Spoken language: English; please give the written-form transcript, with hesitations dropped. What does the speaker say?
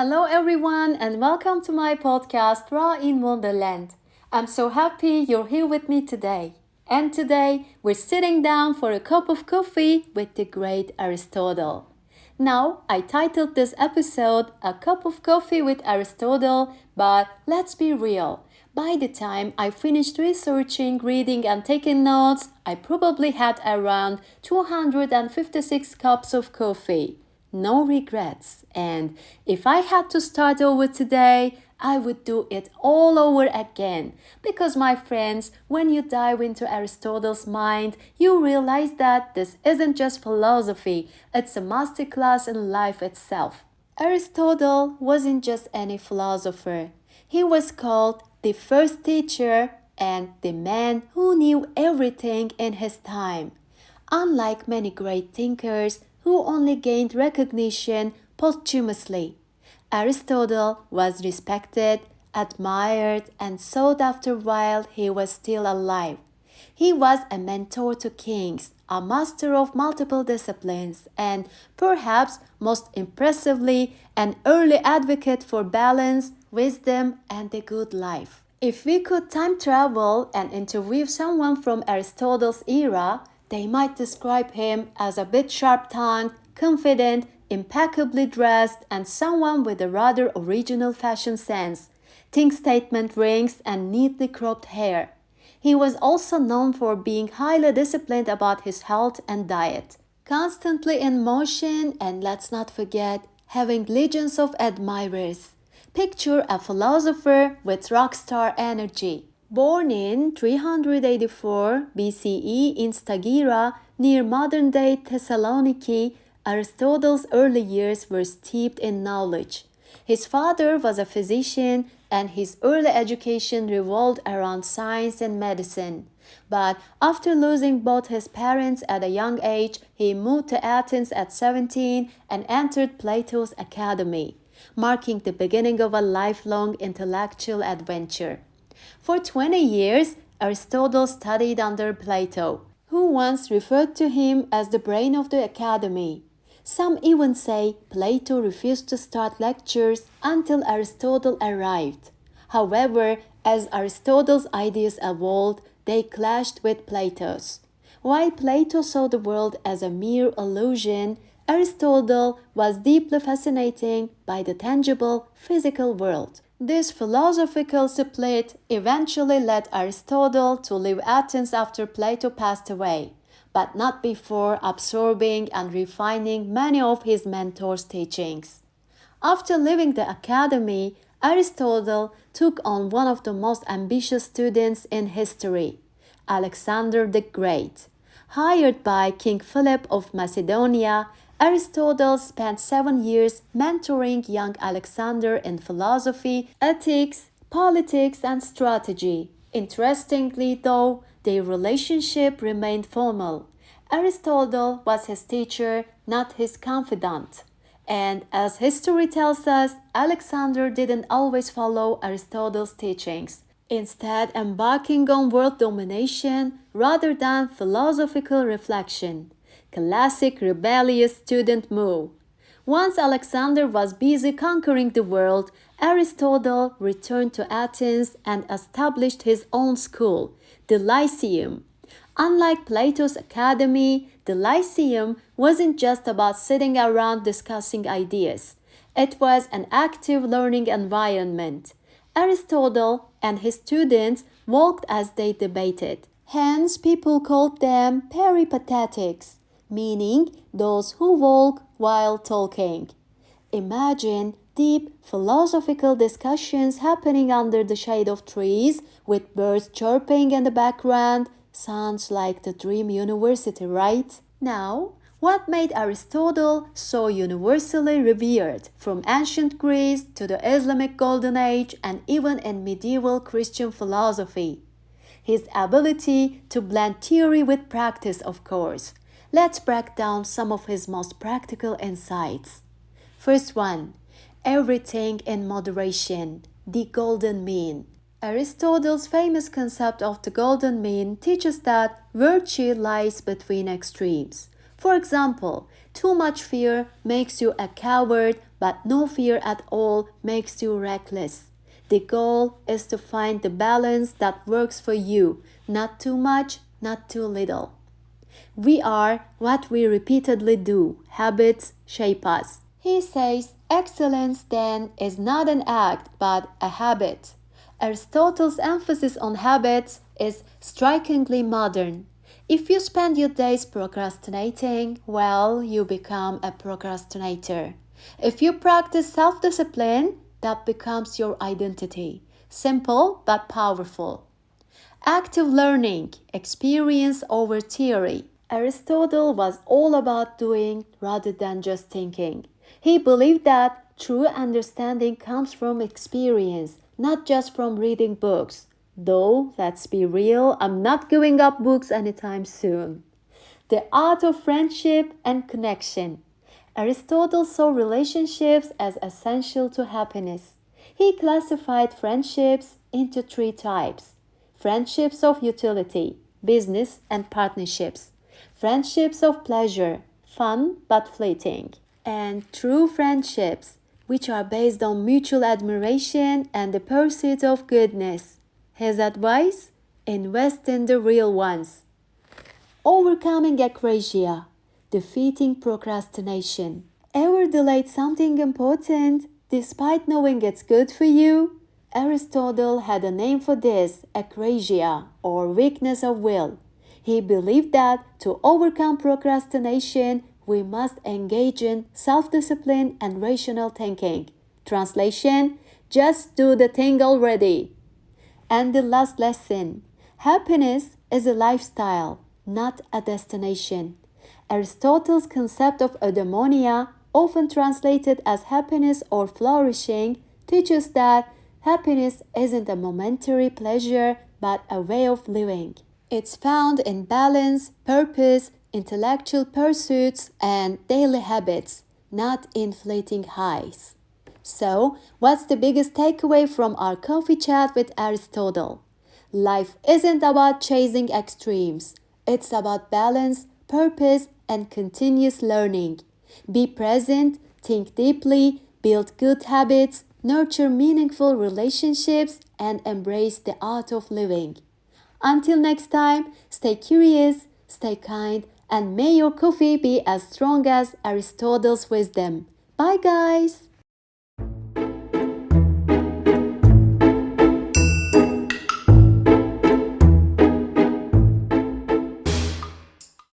Hello, everyone, and welcome to my podcast, Raw in Wonderland. I'm so happy you're here with me today. And today, we're sitting down for a cup of coffee with the great Aristotle. Now, I titled this episode A Cup of Coffee with Aristotle, but let's be real. By the time I finished researching, reading, and taking notes, I probably had around 256 cups of coffee. No regrets. And if I had to start over today, I would do it all over again. Because, my friends, when you dive into Aristotle's mind, you realize that this isn't just philosophy, it's a masterclass in life itself. Aristotle wasn't just any philosopher. He was called the first teacher and the man who knew everything in his time. Unlike many great thinkers who only gained recognition posthumously, Aristotle was respected, admired, and sought after while he was still alive. He was a mentor to kings, a master of multiple disciplines, and perhaps most impressively, an early advocate for balance, wisdom, and the good life. If we could time travel and interview someone from Aristotle's era, they might describe him as a bit sharp-tongued, confident, impeccably dressed, and someone with a rather original fashion sense, think statement rings, and neatly cropped hair. He was also known for being highly disciplined about his health and diet, constantly in motion, and let's not forget, having legions of admirers. Picture a philosopher with rock star energy. Born in 384 BCE in Stagira, near modern-day Thessaloniki, Aristotle's early years were steeped in knowledge. His father was a physician, and his early education revolved around science and medicine. But after losing both his parents at a young age, he moved to Athens at 17 and entered Plato's academy, marking the beginning of a lifelong intellectual adventure. For 20 years, Aristotle studied under Plato, who once referred to him as the brain of the academy. Some even say Plato refused to start lectures until Aristotle arrived. However, as Aristotle's ideas evolved, they clashed with Plato's. While Plato saw the world as a mere illusion, Aristotle was deeply fascinated by the tangible, physical world. This philosophical split eventually led Aristotle to leave Athens after Plato passed away, but not before absorbing and refining many of his mentor's teachings. After leaving the academy, Aristotle took on one of the most ambitious students in history, Alexander the Great. Hired by King Philip of Macedonia, Aristotle spent 7 years mentoring young Alexander in philosophy, ethics, politics, and strategy. Interestingly, though, their relationship remained formal. Aristotle was his teacher, not his confidant. And as history tells us, Alexander didn't always follow Aristotle's teachings, instead embarking on world domination rather than philosophical reflection. Classic rebellious student move. Once Alexander was busy conquering the world, Aristotle returned to Athens and established his own school, the Lyceum. Unlike Plato's academy, the Lyceum wasn't just about sitting around discussing ideas. It was an active learning environment. Aristotle and his students walked as they debated. Hence, people called them peripatetics, meaning those who walk while talking. Imagine deep philosophical discussions happening under the shade of trees with birds chirping in the background. Sounds like the dream university, right? Now, what made Aristotle so universally revered, from ancient Greece to the Islamic Golden Age and even in medieval Christian philosophy? His ability to blend theory with practice, of course. Let's break down some of his most practical insights. First one, everything in moderation, the Golden Mean. Aristotle's famous concept of the Golden Mean teaches that virtue lies between extremes. For example, too much fear makes you a coward, but no fear at all makes you reckless. The goal is to find the balance that works for you, not too much, not too little. We are what we repeatedly do. Habits shape us. He says excellence then is not an act but a habit. Aristotle's emphasis on habits is strikingly modern. If you spend your days procrastinating, well, you become a procrastinator. If you practice self-discipline, that becomes your identity. Simple but powerful. Active learning, experience over theory. Aristotle was all about doing rather than just thinking. He believed that true understanding comes from experience, not just from reading books. Though, let's be real, I'm not giving up books anytime soon. The art of friendship and connection. Aristotle saw relationships as essential to happiness. He classified friendships into three types: friendships of utility, business, and partnerships; friendships of pleasure, fun but fleeting; and true friendships, which are based on mutual admiration and the pursuit of goodness. His advice? Invest in the real ones. Overcoming Akrasia, defeating procrastination. Ever delayed something important despite knowing it's good for you? Aristotle had a name for this, akrasia, or weakness of will. He believed that to overcome procrastination, we must engage in self-discipline and rational thinking. Translation: just do the thing already. And the last lesson: happiness is a lifestyle, not a destination. Aristotle's concept of eudaimonia, often translated as happiness or flourishing, teaches that happiness isn't a momentary pleasure but a way of living. It's found in balance, purpose, intellectual pursuits, and daily habits, not in fleeting highs. So, what's the biggest takeaway from our coffee chat with Aristotle? Life isn't about chasing extremes. It's about balance, purpose, and continuous learning. Be present, think deeply, build good habits, nurture meaningful relationships, and embrace the art of living. Until next time, stay curious, stay kind, and may your coffee be as strong as Aristotle's wisdom. Bye, guys!